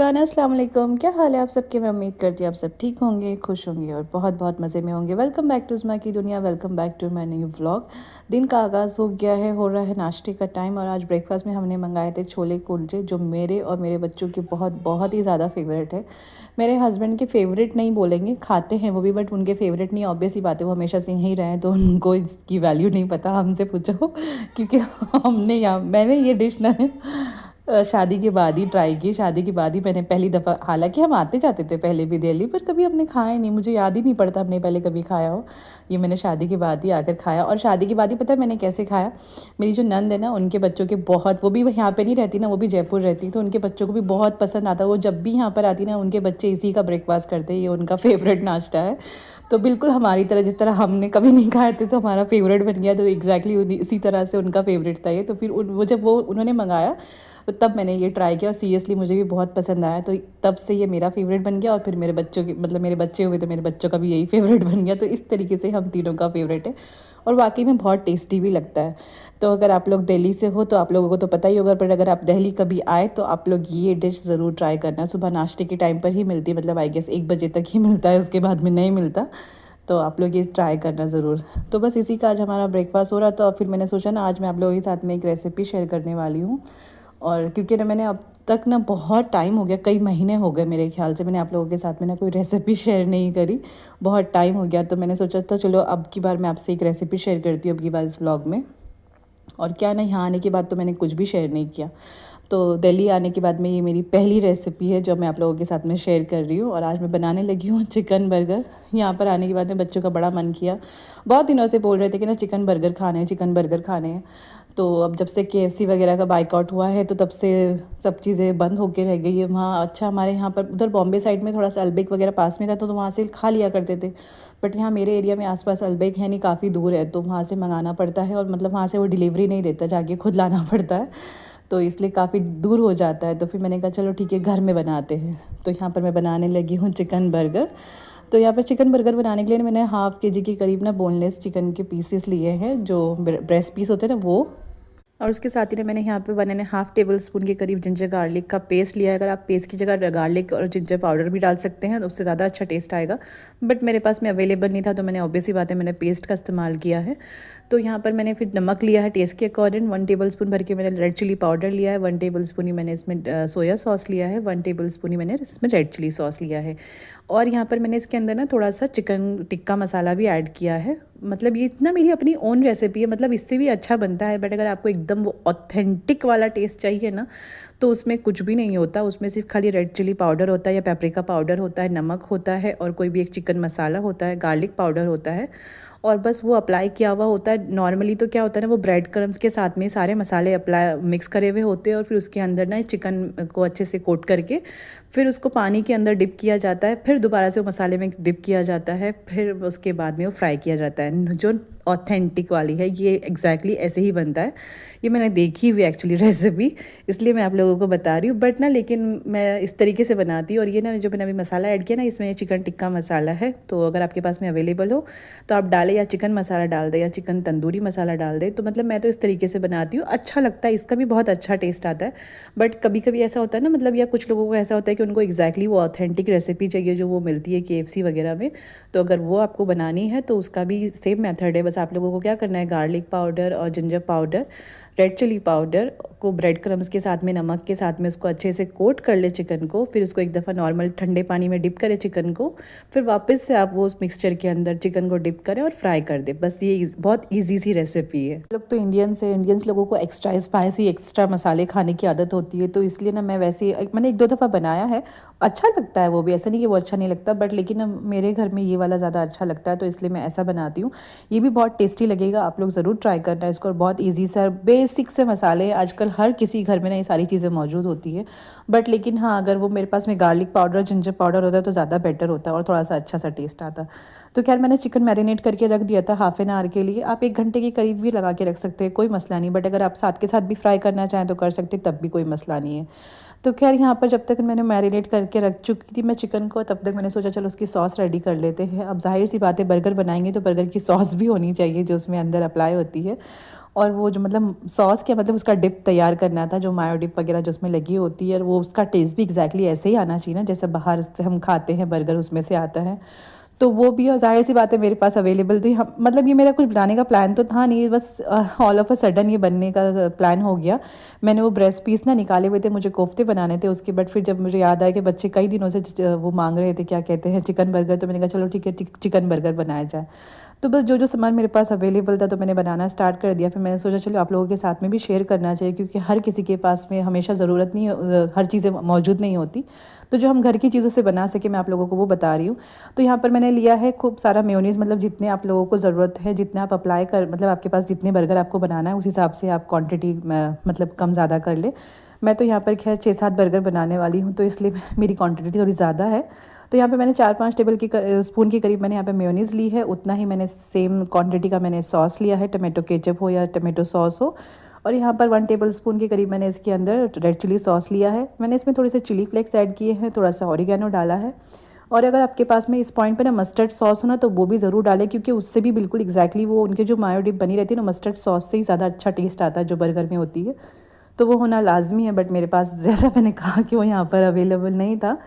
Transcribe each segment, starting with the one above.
Everyone, अस्सलाम वालेकुम। क्या हाल है आप सबके? मैं उम्मीद करती हूँ आप सब ठीक होंगे, खुश होंगे और बहुत बहुत मज़े में होंगे। वेलकम बैक टू उस्मा की दुनिया, welcome back to my new vlog. दिन का आगाज़ हो गया है, हो रहा है नाश्ते का टाइम। और आज ब्रेकफास्ट में हमने मंगाए थे छोले कुलचे, जो मेरे और मेरे बच्चों की बहुत बहुत ही ज़्यादा फेवरेट है। मेरे हस्बैंड के फेवरेट नहीं बोलेंगे, खाते हैं वो भी, बट उनके फेवरेट नहीं। ऑब्वियस ही बात है, वो हमेशा से यहीं रहे हैं तो उनको इसकी वैल्यू नहीं पता, हमसे पूछो। क्योंकि हमने यहाँ मैंने ये डिश ना शादी के बाद ही ट्राई की। शादी के बाद ही मैंने पहली दफ़ा, हालांकि हम आते जाते थे पहले भी दिल्ली, पर कभी हमने खाया नहीं। मुझे याद ही नहीं पड़ता हमने पहले कभी खाया हो। ये मैंने शादी के बाद ही आकर खाया। और शादी के बाद ही पता है मैंने कैसे खाया। मेरी जो नंद है ना, उनके बच्चों के बहुत, वो भी यहाँ पे नहीं रहती ना, वो भी जयपुर रहती, तो उनके बच्चों को भी बहुत पसंद आता। वो जब भी यहाँ पर आती ना, उनके बच्चे इसी का ब्रेकफास्ट करते हैं, ये उनका फेवरेट नाश्ता है। तो बिल्कुल हमारी तरह, जिस तरह हमने कभी नहीं खाए थे तो हमारा फेवरेट बन गया, तो एग्जैक्टली इसी तरह से उनका फेवरेट था ये। तो फिर वो जब वो उन्होंने मंगाया तो तब मैंने ये ट्राई किया और सीरियसली मुझे भी बहुत पसंद आया। तो तब से ये मेरा फेवरेट बन गया। और फिर मेरे बच्चों की, मतलब मेरे बच्चे हुए तो मेरे बच्चों का भी यही फेवरेट बन गया। तो इस तरीके से हम तीनों का फेवरेट है और वाकई में बहुत टेस्टी भी लगता है। तो अगर आप लोग दिल्ली से हो तो आप लोगों को तो पता ही होगा, पर अगर आप दिल्ली कभी आए तो आप लोग ये डिश ज़रूर ट्राई करना। सुबह नाश्ते के टाइम पर ही मिलती है, मतलब आई गेस 1 बजे तक ही मिलता है, उसके बाद में नहीं मिलता। तो आप लोग ये ट्राई करना ज़रूर। तो बस इसी का आज हमारा ब्रेकफास्ट हो रहा था। और फिर मैंने सोचा ना, आज मैं आप लोगों के साथ में एक रेसिपी शेयर करने वाली हूँ। और क्योंकि ना मैंने अब तक ना बहुत टाइम हो गया, कई महीने हो गए मेरे ख्याल से, मैंने आप लोगों के साथ में ना कोई रेसिपी शेयर नहीं करी। बहुत टाइम हो गया, तो मैंने सोचा था चलो अब की बार मैं आपसे एक रेसिपी शेयर करती हूँ अब की बार इस व्लॉग में। और क्या ना, यहाँ आने के बाद तो मैंने कुछ भी शेयर नहीं किया। तो दिल्ली आने के बाद में ये मेरी पहली रेसिपी है जो मैं आप लोगों के साथ में शेयर कर रही हूँ। और आज मैं बनाने लगी हूँ चिकन बर्गर। यहाँ पर आने के बाद में बच्चों का बड़ा मन किया, बहुत दिनों से बोल रहे थे कि ना चिकन बर्गर खाने हैं, चिकन बर्गर खाने हैं। तो अब जब से KFC वगैरह का बाइकआउट हुआ है तो तब से सब चीज़ें बंद होकर रह गई है वहाँ। अच्छा, हमारे यहाँ पर उधर बॉम्बे साइड में थोड़ा सा अल्बेक वगैरह पास में था, तो वहाँ से खा लिया करते थे। बट यहाँ मेरे एरिया में आसपास अल्बेक है नहीं, काफ़ी दूर है, तो वहाँ से मंगाना पड़ता है। और मतलब वहाँ से वो डिलीवरी नहीं देता, जाके खुद लाना पड़ता है। तो इसलिए काफ़ी दूर हो जाता है। तो फिर मैंने कहा चलो ठीक है, घर में बनाते हैं। तो यहाँ पर मैं बनाने लगी हूँ चिकन बर्गर। तो यहाँ पर चिकन बर्गर बनाने के लिए मैंने हाफ़ के जी के करीब ना बोनलेस चिकन के पीसेस लिए हैं, जो ब्रेस्ट पीस होते हैं ना वो। और उसके साथ ही ना मैंने यहाँ पे 1.5 टेबल स्पून के करीब जिंजर गार्लिक का पेस्ट लिया है। अगर आप पेस्ट की जगह गार्लिक और जिंजर पाउडर भी डाल सकते हैं तो उससे ज़्यादा अच्छा टेस्ट आएगा। बट मेरे पास में अवेलेबल नहीं था, तो मैंने ऑब्वियस ही बात है, मैंने पेस्ट का इस्तेमाल किया है। तो यहाँ पर मैंने फिर नमक लिया है टेस्ट के अकॉर्डिंग। 1 टेबल स्पून भर के मैंने रेड चिली पाउडर लिया है। 1 टेबल स्पून ही मैंने इसमें सोया सॉस लिया है। 1 टेबल स्पून ही मैंने इसमें रेड चिली सॉस लिया है। और यहाँ पर मैंने इसके अंदर ना थोड़ा सा चिकन टिक्का मसाला भी ऐड किया है। मतलब ये इतना मेरी अपनी ओन रेसिपी है, मतलब इससे भी अच्छा बनता है। बट अगर आपको एकदम वो ऑथेंटिक वाला टेस्ट चाहिए ना, तो उसमें कुछ भी नहीं होता। उसमें सिर्फ खाली रेड चिली पाउडर होता है या पेपरिका पाउडर होता है, नमक होता है और कोई भी एक चिकन मसाला होता है, गार्लिक पाउडर होता है, और बस वो अप्लाई किया हुआ होता है। नॉर्मली तो क्या होता है ना, वो ब्रेड क्रम्स के साथ में सारे मसाले अप्लाई मिक्स करे हुए होते हैं। और फिर उसके अंदर ना चिकन को अच्छे से कोट करके फिर उसको पानी के अंदर डिप किया जाता है, फिर दोबारा से वो मसाले में डिप किया जाता है, फिर उसके बाद में वो फ्राई किया जाता है। जो ऑथेंटिक वाली है ये एग्जैक्टली ऐसे ही बनता है। ये मैंने देखी हुई एक्चुअली रेसिपी, इसलिए मैं आप लोगों को बता रही हूँ। बट ना, लेकिन मैं इस तरीके से बनाती हूँ। और ये ना, जो मैंने अभी मसाला ऐड किया ना, इसमें चिकन टिक्का मसाला है। तो अगर आपके पास में अवेलेबल हो तो आप डालें, या चिकन मसाला डाल दें या चिकन तंदूरी मसाला डाल दें। तो मतलब मैं तो इस तरीके से बनाती हूँ, अच्छा लगता है, इसका भी बहुत अच्छा टेस्ट आता है। बट कभी कभी ऐसा होता है ना, मतलब या कुछ लोगों को ऐसा होता है कि उनको एग्जैक्टली वो ऑथेंटिक रेसिपी चाहिए जो वो मिलती है KFC वगैरह में। तो अगर वो आपको बनानी है तो उसका भी सेम मेथड है। बस आप लोगों को क्या करना है, गार्लिक पाउडर और ginger powder, red chilli powder को ब्रेड क्रम्स के साथ में, नमक के साथ में उसको अच्छे से कोट कर ले चिकन को। फिर उसको एक दफ़ा नॉर्मल ठंडे पानी में डिप करें चिकन को। फिर वापस से आप वो उस मिक्सचर के अंदर चिकन को डिप करें और फ्राई कर दें। बस ये बहुत ईजी सी रेसिपी है। लोग तो इंडियंस लोगों को एक्स्ट्रा स्पाइसी, एक्स्ट्रा मसाले खाने की आदत होती है। तो इसलिए ना मैं वैसे मैंने 1-2 दफ़ा बनाया है, अच्छा लगता है वो भी, ऐसा नहीं कि वो अच्छा नहीं लगता। बट लेकिन मेरे घर में ये वाला ज़्यादा अच्छा लगता है, तो इसलिए मैं ऐसा बनाती हूँ। ये भी बहुत टेस्टी लगेगा, आप लोग ज़रूर ट्राई करना इसको। और बहुत ईजी सा बेसिक से मसाले, आजकल हर किसी घर में ना ये सारी चीज़ें मौजूद होती है। बट लेकिन हाँ, अगर वो मेरे पास में गार्लिक पाउडर, जिंजर पाउडर होता है तो ज़्यादा बेटर होता है और थोड़ा सा अच्छा सा टेस्ट आता। तो खैर मैंने चिकन मैरिनेट करके रख दिया था हाफ़ एन आवर के लिए। आप 1 घंटे के करीब भी लगा के रख सकते हैं, कोई मसला नहीं। बट अगर आप साथ के साथ भी फ्राई करना चाहें तो कर सकते, तब भी कोई मसला नहीं है। तो खैर यहाँ पर जब तक मैंने मैरिनेट करके रख चुकी थी मैं चिकन को, तब तक मैंने सोचा चलो उसकी सॉस रेडी कर लेते हैं। अब जाहिर सी बात है, बर्गर बनाएंगे तो बर्गर की सॉस भी होनी चाहिए जो उसमें अंदर अप्लाई होती है। और वो जो मतलब सॉस क्या मतलब उसका डिप तैयार करना था, जो मायो डिप वगैरह जो उसमें लगी होती है, और वो उसका टेस्ट भी एग्जैक्टली ऐसे ही आना चाहिए ना जैसे बाहर से हम खाते हैं बर्गर उसमें से आता है। तो वो भी, और ज़ाहिर सी बात है मेरे पास अवेलेबल थी। हम मतलब ये मेरा कुछ बनाने का प्लान तो था नहीं, बस ऑल ऑफ अ सडन ये बनने का प्लान हो गया। मैंने वो ब्रेस्ट पीस ना निकाले हुए थे, मुझे कोफ्ते बनाने थे उसके, बट फिर जब मुझे याद आया कि बच्चे कई दिनों से वो मांग रहे थे, क्या कहते हैं, चिकन बर्गर, तो मैंने कहा चलो ठीक है चिकन बर्गर बनाया जाए। तो बस जो जो सामान मेरे पास अवेलेबल था तो मैंने बनाना स्टार्ट कर दिया। फिर मैंने सोचा चलो आप लोगों के साथ में भी शेयर करना चाहिए, क्योंकि हर किसी के पास में हमेशा ज़रूरत नहीं, हर चीज़ें मौजूद नहीं होती। तो जो हम घर की चीज़ों से बना सके मैं आप लोगों को वो बता रही हूँ। तो यहाँ पर मैंने लिया है खूब सारा मेयोनीज़, मतलब जितने आप लोगों को ज़रूरत है, जितने आप अप्लाई कर, मतलब आपके पास जितने बर्गर आपको बनाना है उस हिसाब से आप क्वांटिटी मतलब कम ज़्यादा कर ले। मैं तो यहाँ पर खैर 6-7 बर्गर बनाने वाली हूँ, तो इसलिए मेरी क्वांटिटी थोड़ी ज़्यादा है। तो यहाँ पे मैंने 4-5 टेबल की स्पून के करीब मैंने यहाँ पे मेयोनीज़ ली है। उतना ही मैंने सेम क्वांटिटी का मैंने सॉस लिया है, टमाटो केचप हो या टमाटो सॉस हो। और यहाँ पर 1 टेबल स्पून के करीब मैंने इसके अंदर रेड चिली सॉस लिया है। मैंने इसमें थोड़े से चिली फ्लेक्स ऐड किए हैं, थोड़ा सा ऑरिगेनो डाला है। और अगर आपके पास में इस पॉइंट पे ना मस्टर्ड सॉस हो ना तो वो भी ज़रूर डालें, क्योंकि उससे भी बिल्कुल एग्जैक्टली वो उनके जो मायो डिप बनी रहती है ना, मस्टर्ड सॉस से ही ज़्यादा अच्छा टेस्ट आता है जो बर्गर में होती है। तो वो होना लाजमी है, बट मेरे पास जैसा मैंने कहा कि वो यहाँ पर अवेलेबल नहीं था,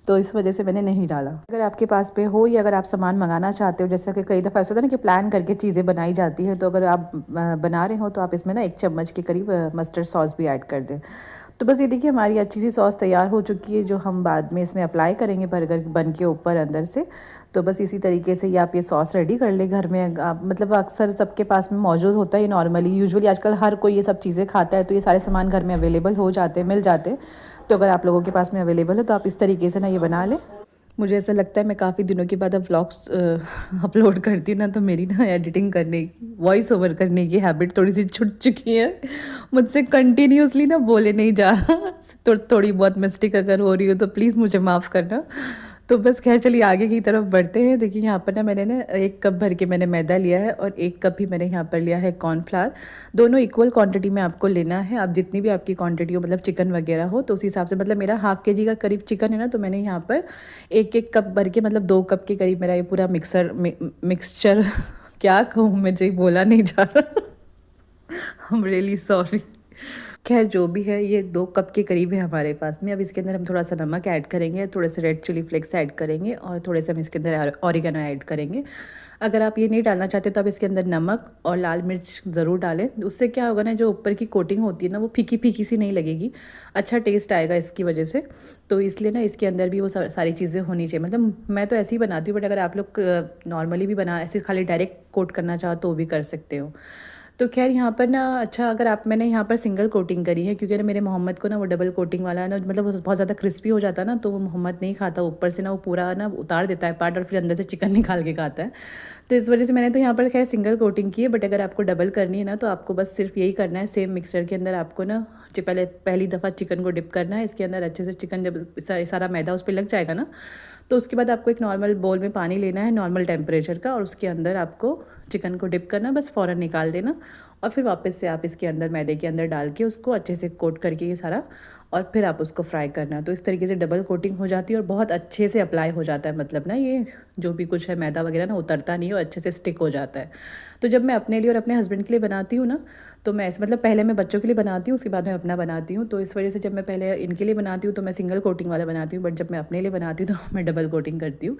तो इस वजह से मैंने नहीं डाला। अगर आपके पास पे हो या अगर आप सामान मंगाना चाहते हो, जैसे कि कई दफ़ा ऐसा होता है ना कि प्लान करके चीज़ें बनाई जाती है, तो अगर आप बना रहे हो तो आप इसमें ना 1 चम्मच के करीब मस्टर्ड सॉस भी ऐड कर दें। तो बस ये देखिए हमारी अच्छी सी सॉस तैयार हो चुकी है, जो हम बाद में इसमें अप्लाई करेंगे बर्गर बन के ऊपर अंदर से। तो बस इसी तरीके से ये आप ये सॉस रेडी कर ले घर में। आप मतलब अक्सर सबके पास में मौजूद होता है नॉर्मली, यूजुअली आजकल हर कोई ये सब चीज़ें खाता है, तो ये सारे सामान घर में अवेलेबल हो जाते हैं, मिल जाते हैं। तो अगर आप लोगों के पास में अवेलेबल है तो आप इस तरीके से ना ये बना लें। मुझे ऐसा लगता है मैं काफ़ी दिनों के बाद अब व्लॉग्स अपलोड करती हूँ ना, तो मेरी ना एडिटिंग करने की, वॉइस ओवर करने की हैबिट थोड़ी सी छूट चुकी है। मुझसे कंटिन्यूअसली ना बोले नहीं जा रहा। तो थोड़ी बहुत मिस्टेक अगर हो रही हो तो प्लीज़ मुझे माफ़ करना। तो बस खैर चलिए आगे की तरफ बढ़ते हैं। देखिए यहाँ पर ना मैंने ना 1 कप भर के मैंने मैदा लिया है और 1 कप ही मैंने यहाँ पर लिया है कॉर्नफ्लावर। दोनों इक्वल क्वांटिटी में आपको लेना है। आप जितनी भी आपकी क्वांटिटी हो, मतलब चिकन वगैरह हो, तो उस हिसाब से, मतलब मेरा हाफ़ केजी का करीब चिकन है ना, तो मैंने यहाँ पर 1-1 कप भर के, मतलब 2 कप के करीब मेरा ये पूरा मिक्सचर क्या कहूँ, मुझे बोला नहीं जा रहा। I am really sorry. खैर जो भी है, ये 2 कप के करीब है हमारे पास में। अब इसके अंदर हम थोड़ा सा नमक ऐड करेंगे, थोड़े से रेड चिली फ्लेक्स ऐड करेंगे और थोड़े से हम इसके अंदर ऑरिगेनो ऐड करेंगे। अगर आप ये नहीं डालना चाहते तो आप इसके अंदर नमक और लाल मिर्च ज़रूर डालें। उससे क्या होगा ना, जो ऊपर की कोटिंग होती है ना, वो फीकी फीकी सी नहीं लगेगी, अच्छा टेस्ट आएगा इसकी वजह से। तो इसलिए ना इसके अंदर भी वो सारी चीज़ें होनी चाहिए। मतलब मैं तो ऐसे ही बनाती हूँ, बट अगर आप लोग नॉर्मली भी बना ऐसे खाली डायरेक्ट कोट करना चाहो तो वो भी कर सकते हो। तो खैर यहाँ पर ना, अच्छा अगर आप, मैंने यहाँ पर सिंगल कोटिंग करी है, क्योंकि ना मेरे मोहम्मद को ना वो डबल कोटिंग वाला है ना, मतलब वो बहुत ज़्यादा क्रिस्पी हो जाता है ना, तो वो मोहम्मद नहीं खाता, ऊपर से ना वो पूरा ना उतार देता है पार्ट और फिर अंदर से चिकन निकाल के खाता है। तो इस वजह से मैंने तो यहाँ पर खैर सिंगल कोटिंग की है, बट अगर आपको डबल करनी है ना तो आपको बस सिर्फ यही करना है, सेम मिक्सचर के अंदर आपको ना पहली दफ़ा चिकन को डिप करना है इसके अंदर अच्छे से। चिकन जब सारा मैदा उस पर लग जाएगा ना, तो उसके बाद आपको एक नॉर्मल बोल में पानी लेना है नॉर्मल टेम्परेचर का, और उसके अंदर आपको चिकन को डिप करना, बस फ़ौरन निकाल देना और फिर वापस से आप इसके अंदर मैदे के अंदर डाल के उसको अच्छे से कोट करके ये सारा, और फिर आप उसको फ्राई करना। तो इस तरीके से डबल कोटिंग हो जाती है और बहुत अच्छे से अप्लाई हो जाता है, मतलब ना ये जो भी कुछ है मैदा वगैरह ना उतरता नहीं है और अच्छे से स्टिक हो जाता है। तो जब मैं अपने लिए और अपने हस्बैंड के लिए बनाती हूँ ना, तो मैं ऐसे, मतलब पहले मैं बच्चों के लिए बनाती हूँ, उसके बाद मैं अपना बनाती हूँ। तो इस वजह से जब मैं पहले इनके लिए बनाती हूँ तो मैं सिंगल कोटिंग वाला बनाती हूँ, बट जब मैं अपने लिए बनाती हूँ तो मैं डबल कोटिंग करती हूँ।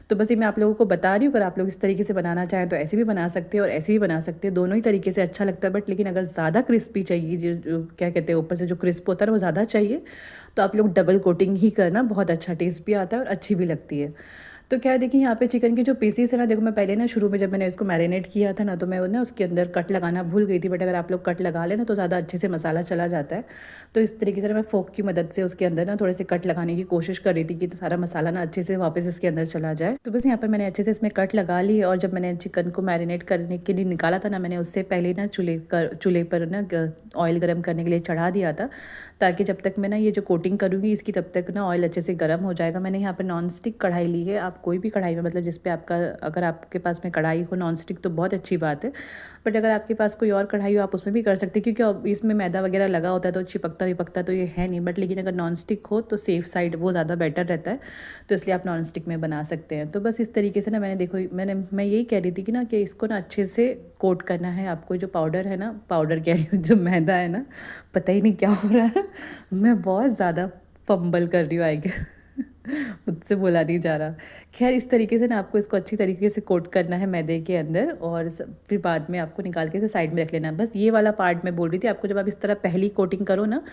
तो बस ये मैं आप लोगों को बता रही हूँ, अगर आप लोग इस तरीके से बनाना चाहें तो ऐसे भी बना सकते हैं और ऐसे भी बना सकते हैं, दोनों ही तरीके से अच्छा लगता है। बट लेकिन अगर ज़्यादा क्रिस्पी चाहिए, जो क्या कहते हैं ऊपर से जो क्रिस्प होता है ना वो ज़्यादा चाहिए, तो आप लोग डबल कोटिंग ही करना, बहुत अच्छा टेस्ट भी आता है और अच्छी भी लगती है। तो क्या देखिए यहाँ पे चिकन के जो पीसीस है ना, देखो मैं पहले ना शुरू में जब मैंने इसको मैरिनेट किया था ना, तो मैं ना उसके अंदर कट लगाना भूल गई थी, बट अगर आप लोग कट लगा लेना तो ज़्यादा अच्छे से मसाला चला जाता है। तो इस तरीके से मैं फोक की मदद से उसके अंदर ना थोड़े से कट लगाने की कोशिश कर रही थी कि सारा मसाला ना अच्छे से वापस इसके अंदर चला जाए। तो बस यहाँ पर मैंने अच्छे से इसमें कट लगा ली, और जब मैंने चिकन को मैरिनेट करने के लिए निकाला था ना, मैंने उससे पहले ना चूल्हे पर ना ऑयल गर्म करने के लिए चढ़ा दिया था, ताकि जब तक मैं ना ये जो कोटिंग करूँगी इसकी तब तक ना ऑयल अच्छे से गर्म हो जाएगा। मैंने यहाँ पर नॉन स्टिक कढ़ाई ली है, आप आप कोई भी कढ़ाई में, मतलब जिस पे आपका, अगर आपके पास में कढ़ाई हो नॉन स्टिक तो बहुत अच्छी बात है, बट अगर आपके पास कोई और कढ़ाई हो आप उसमें भी कर सकते हैं, क्योंकि अब इसमें मैदा वगैरह लगा होता है तो चिपकता विपकता तो ये है नहीं, बट लेकिन अगर नॉन स्टिक हो तो सेफ़ साइड वो ज़्यादा बेटर रहता है, तो इसलिए आप नॉन स्टिक में बना सकते हैं। तो बस इस तरीके से ना मैंने, देखो मैं यही कह रही थी कि ना कि इसको ना अच्छे से कोट करना है आपको। जो पाउडर है ना, पाउडर कह रही हूँ, जो मैदा है ना, पता ही नहीं क्या हो रहा है, मैं बहुत ज़्यादा फंबल कर रही हूँ आई गेस, मुझसे बोला नहीं जा रहा। खैर इस तरीके से ना आपको इसको अच्छी तरीके से कोट करना है मैदे के अंदर, और फिर बाद में आपको निकाल के इसे साइड में रख लेना है। बस ये वाला पार्ट मैं बोल रही थी आपको, जब आप इस तरह पहली कोटिंग करो ना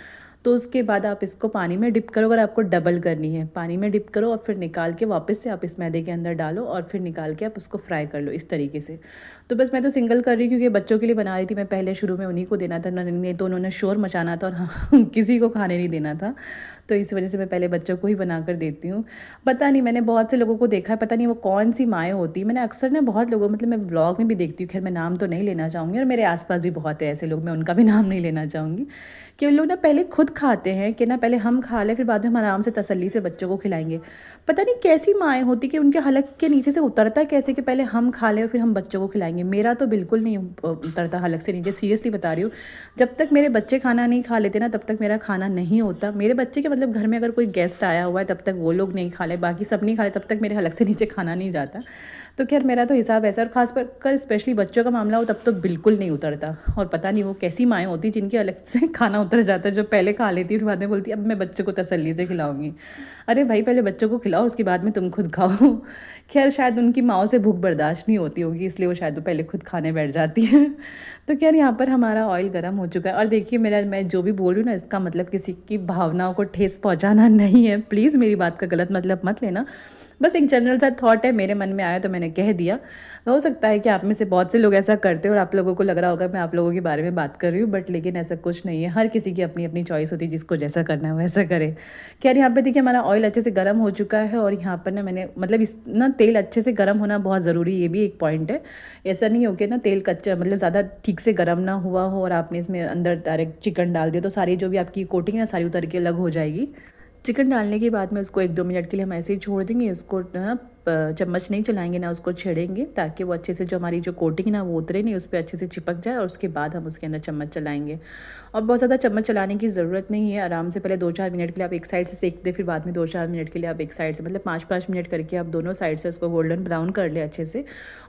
तो उसके बाद आप इसको पानी में डिप करो। अगर आपको डबल करनी है, पानी में डिप करो और फिर निकाल के वापस से आप इस मैदे के अंदर डालो और फिर निकाल के आप उसको फ्राई कर लो इस तरीके से। तो बस मैं तो सिंगल कर रही हूँ क्योंकि बच्चों के लिए बना रही थी मैं, पहले शुरू में उन्हीं को देना था, नहीं तो उन्होंने शोर मचाना था और हाँ किसी को खाने नहीं देना था, तो इस वजह से मैं पहले बच्चों को ही बना कर देती हूँ। पता नहीं, मैंने बहुत से लोगों को देखा है, पता नहीं वो कौन सी माएँ होती हैं। मैंने अक्सर ना बहुत लोगों, मतलब मैं व्लॉग में भी देखती हूँ, खैर मैं नाम तो नहीं लेना चाहूँगी, और मेरे आसपास भी बहुत है ऐसे लोग, मैं उनका भी नाम नहीं लेना चाहूँगी, कि उन लोग ना पहले खुद खाते हैं कि ना पहले हम खा लें फिर बाद में हम आराम से तसल्ली से बच्चों को खिलाएंगे। पता नहीं कैसी माएँ होती कि उनके हलक के नीचे से उतरता है कैसे कि पहले हम खा लें और फिर हम बच्चों को खिलाएंगे। मेरा तो बिल्कुल नहीं उतरता हलक से नीचे, सीरियसली बता रही हूँ। जब तक मेरे बच्चे खाना नहीं खा लेते ना तब तक मेरा खाना नहीं होता। मेरे बच्चे के मतलब घर में अगर कोई गेस्ट आया हुआ है तब तक वो लोग नहीं खा ले, बाकी सब नहीं खा ले, तब तक मेरे हलक से नीचे खाना नहीं जाता। तो खैर मेरा तो हिसाब ऐसा, और ख़ास कर स्पेशली बच्चों का मामला हो तब तो बिल्कुल नहीं उतरता। और पता नहीं वो कैसी माएँ होती जिनके अलग से खाना उतर जाता है, जो पहले खा लेती फिर बाद में बोलती अब मैं बच्चों को तसल्ली से खिलाऊंगी। अरे भाई पहले बच्चों को खिलाओ उसके बाद में तुम खुद खाओ। खैर शायद उनकी माँओं से भूख बर्दाश्त नहीं होती होगी, इसलिए वो शायद वो पहले खुद खाने बैठ जाती है। तो खैर यहाँ पर हमारा ऑयल गर्म हो चुका है, और देखिए मैं जो भी बोल रही हूँ ना इसका मतलब किसी की भावनाओं को ठेस पहुँचाना नहीं है, प्लीज़ मेरी बात का गलत मतलब मत लेना। बस एक जनरल सा थॉट है, मेरे मन में आया तो मैंने कह दिया। हो सकता है कि आप में से बहुत से लोग ऐसा करते हो और आप लोगों को लग रहा होगा मैं आप लोगों के बारे में बात कर रही हूँ, बट लेकिन ऐसा कुछ नहीं है। हर किसी की अपनी अपनी चॉइस होती है, जिसको जैसा करना है वैसा करे। खैर यहाँ पे देखिए हमारा ऑयल अच्छे से गर्म हो चुका है, और यहाँ पर ना मैंने मतलब इस ना तेल अच्छे से गर्म होना बहुत ज़रूरी है, ये भी एक पॉइंट है। ऐसा नहीं हो कि ना तेल कच्चा, मतलब ज़्यादा ठीक से गर्म ना हुआ हो और आपने इसमें अंदर डायरेक्ट चिकन डाल दिया तो सारी जो भी आपकी कोटिंग है सारी उतर के अलग हो जाएगी। चिकन डालने के बाद में उसको 1-2 मिनट के लिए हम ऐसे ही छोड़ देंगे, उसको ना चम्मच नहीं चलाएंगे ना उसको छेड़ेंगे, ताकि वो अच्छे से जो हमारी जो कोटिंग ना वो उतरे नहीं, उस पर अच्छे से चिपक जाए, और उसके बाद हम उसके अंदर चम्मच चलाएंगे। और बहुत ज़्यादा चम्मच चलाने की ज़रूरत नहीं है, आराम से पहले 2-4 मिनट के लिए आप एक साइड से सेक दें, फिर बाद में 2-4 मिनट के लिए आप एक साइड से, मतलब 5-5 मिनट करके आप दोनों साइड से उसको गोल्डन ब्राउन कर ले अच्छे से।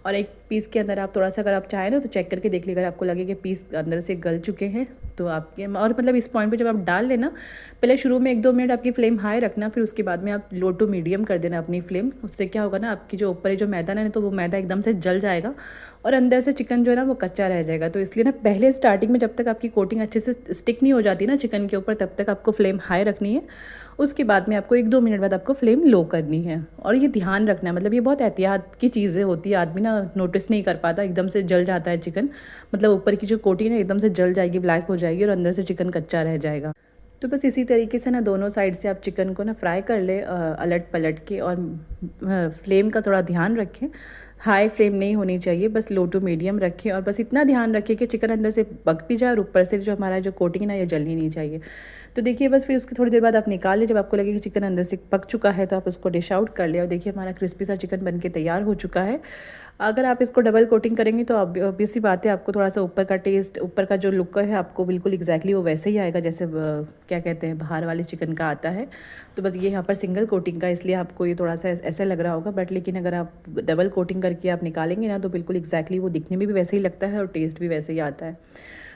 और एक पीस के अंदर आप थोड़ा सा, अगर आप चाहें ना तो चेक करके देख लीजिए, अगर आपको लगे कि पीस अंदर से गल चुके हैं तो आपके, और मतलब इस पॉइंट पे जब आप डाल लेना, पहले शुरू में 1-2 मिनट आपकी फ्लेम हाई रखना, फिर उसके बाद में आप लो टू मीडियम कर देना अपनी फ्लेम। उससे क्या होगा ना, आपकी जो ऊपर जो मैदा है तो वो मैदा एकदम से जल जाएगा और अंदर से चिकन जो है ना वो कच्चा रह जाएगा। तो इसलिए ना पहले स्टार्टिंग में जब तक आपकी कोटिंग अच्छे से स्टिक नहीं हो जाती ना चिकन के ऊपर, तब तक आपको फ्लेम हाई रखनी है। उसके बाद में आपको 1-2 मिनट बाद आपको फ्लेम लो करनी है। और ये ध्यान रखना है, मतलब ये बहुत एहतियात की चीज़ें होती है, आदमी ना नोटिस नहीं कर पाता, एकदम से जल जाता है चिकन, मतलब ऊपर की जो कोटिंग है एकदम से जल जाएगी, ब्लैक हो जाएगी, और अंदर से चिकन कच्चा रह जाएगा। तो बस इसी तरीके से ना दोनों साइड से आप चिकन को ना फ्राई कर ले, अलट पलट के, और फ्लेम का थोड़ा ध्यान रखें, हाई फ्लेम नहीं होनी चाहिए, बस लो टू मीडियम रखें। और बस इतना ध्यान रखें कि चिकन अंदर से पक भी जाए और ऊपर से जो हमारा जो कोटिंग है ना ये जलनी नहीं चाहिए। तो देखिए बस फिर उसकी थोड़ी देर बाद आप निकाल लें, जब आपको लगे कि चिकन अंदर से पक चुका है तो आप उसको डिश आउट कर ले। और देखिए हमारा क्रिस्पी सा चिकन बनके तैयार हो चुका है। अगर आप इसको डबल कोटिंग करेंगे तो ऑब्वियस सी बात है, आपको थोड़ा सा ऊपर का टेस्ट, ऊपर का जो लुक है आपको बिल्कुल एग्जैक्टली वो वैसे ही आएगा जैसे क्या कहते हैं बाहर वाले चिकन का आता है। तो बस ये यहाँ पर सिंगल कोटिंग का, इसलिए आपको ये थोड़ा सा ऐसा लग रहा होगा, बट लेकिन अगर आप डबल कोटिंग करके आप निकालेंगे ना तो बिल्कुल एग्जैक्टली वो दिखने में भी वैसे ही लगता है और टेस्ट भी वैसे ही आता है।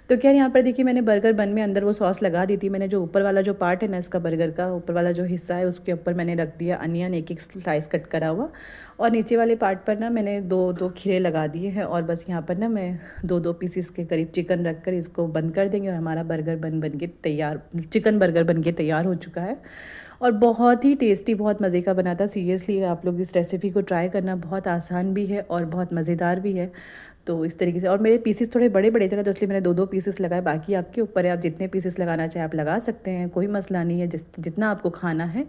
तो क्या यहाँ पर देखिए मैंने बर्गर बन में अंदर वो सॉस लगा दी थी। मैंने जो ऊपर वाला जो पार्ट है ना इसका, बर्गर का ऊपर वाला जो हिस्सा है उसके ऊपर मैंने रख दिया अनियन, एक स्लाइस कट करा हुआ, और नीचे वाले पार्ट पर ना मैंने 2 खीरे लगा दिए हैं। और बस यहाँ पर ना मैं 2 पीसीस के करीब चिकन रख कर इसको बंद कर देंगे, और हमारा बर्गर बन के तैयार, चिकन बर्गर बन के तैयार हो चुका है। और बहुत ही टेस्टी, बहुत मज़े का बना था। सीरियसली आप लोग इस रेसिपी को ट्राई करना, बहुत आसान भी है और बहुत मज़ेदार भी है। तो इस तरीके से, और मेरे पीसेस थोड़े बड़े बड़े थे ना तो इसलिए मैंने 2 पीसेस लगाए, बाकी आपके ऊपर है, आप जितने पीसेस लगाना चाहे आप लगा सकते हैं, कोई मसला नहीं है, जितना आपको खाना है।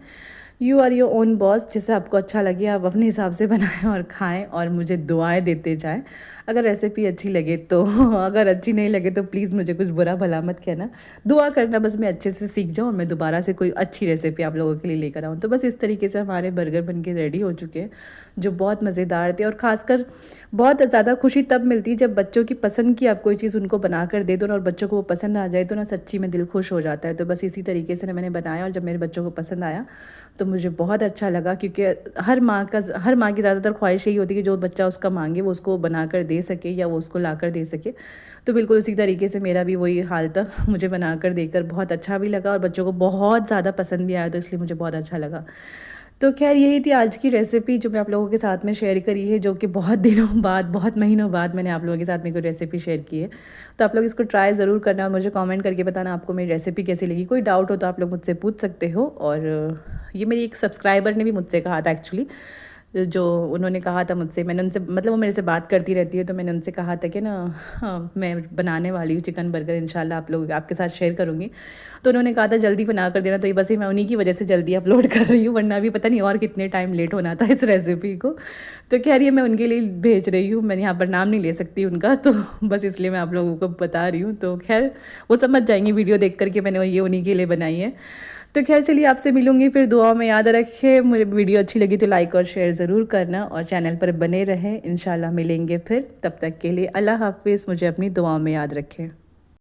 You are your own boss, जैसे आपको अच्छा लगे आप अपने हिसाब से बनाएं और खाएं और मुझे दुआएं देते जाएं। अगर रेसिपी अच्छी लगे तो अगर अच्छी नहीं लगे तो प्लीज़ मुझे कुछ बुरा भला मत कहना। दुआ करना बस मैं अच्छे से सीख जाऊँ और मैं दोबारा से कोई अच्छी रेसिपी आप लोगों के लिए लेकर आऊँ। तो बस इस तरीके से हमारे बर्गर बन के रेडी हो चुके हैं, जो बहुत मज़ेदार थे। और ख़ासकर बहुत ज़्यादा खुशी तब मिलती है जब बच्चों की पसंद की आप कोई चीज़ उनको बना कर दे दो ना, और बच्चों को वो पसंद आ जाए तो ना सच्ची में दिल खुश हो जाता है। तो बस इसी तरीके से ना मैंने बनाया, और जब मेरे बच्चों को पसंद आया तो मुझे बहुत अच्छा लगा, क्योंकि हर माँ की ज़्यादातर ख्वाहिश यही होती है कि जो बच्चा उसका मांगे वो उसको बना कर दे सके या वो उसको ला कर दे सके। तो बिल्कुल उसी तरीके से मेरा भी वही हाल था, मुझे बना कर देकर बहुत अच्छा भी लगा और बच्चों को बहुत ज़्यादा पसंद भी आया, तो इसलिए मुझे बहुत अच्छा लगा। तो खैर यही थी आज की रेसिपी जो मैं आप लोगों के साथ में शेयर करी है, जो कि बहुत दिनों बाद, बहुत महीनों बाद मैंने आप लोगों के साथ में कोई रेसिपी शेयर की है। तो आप लोग इसको ट्राई ज़रूर करना और मुझे कमेंट करके बताना आपको मेरी रेसिपी कैसी लगी। कोई डाउट हो तो आप लोग मुझसे पूछ सकते हो। और ये मेरी एक सब्सक्राइबर ने भी मुझसे कहा था एक्चुअली, जो उन्होंने कहा था मुझसे, मैंने उनसे मतलब वो मेरे से बात करती रहती है, तो मैंने उनसे कहा था कि ना हाँ, मैं बनाने वाली हूँ चिकन बर्गर, इंशाल्लाह आप लोग आपके साथ शेयर करूँगी। तो उन्होंने कहा था जल्दी बना कर देना, तो ये बस ही मैं उन्हीं की वजह से जल्दी अपलोड कर रही हूँ, वरना अभी पता नहीं और कितने टाइम लेट होना था इस रेसिपी को। तो खैर ये मैं उनके लिए भेज रही हूँ, मैंने यहाँ पर नाम नहीं ले सकती उनका, तो बस इसलिए मैं आप लोगों को बता रही हूँ। तो खैर वो समझ जाएंगी वीडियो देख करके मैंने ये उन्हीं के लिए बनाई है। तो खैर चलिए आपसे मिलूंगी फिर, दुआ में याद रखें। मुझे वीडियो अच्छी लगी तो लाइक और शेयर ज़रूर करना और चैनल पर बने रहें। इंशाल्लाह मिलेंगे फिर, तब तक के लिए अल्लाह हाफिज़। मुझे अपनी दुआओं में याद रखें।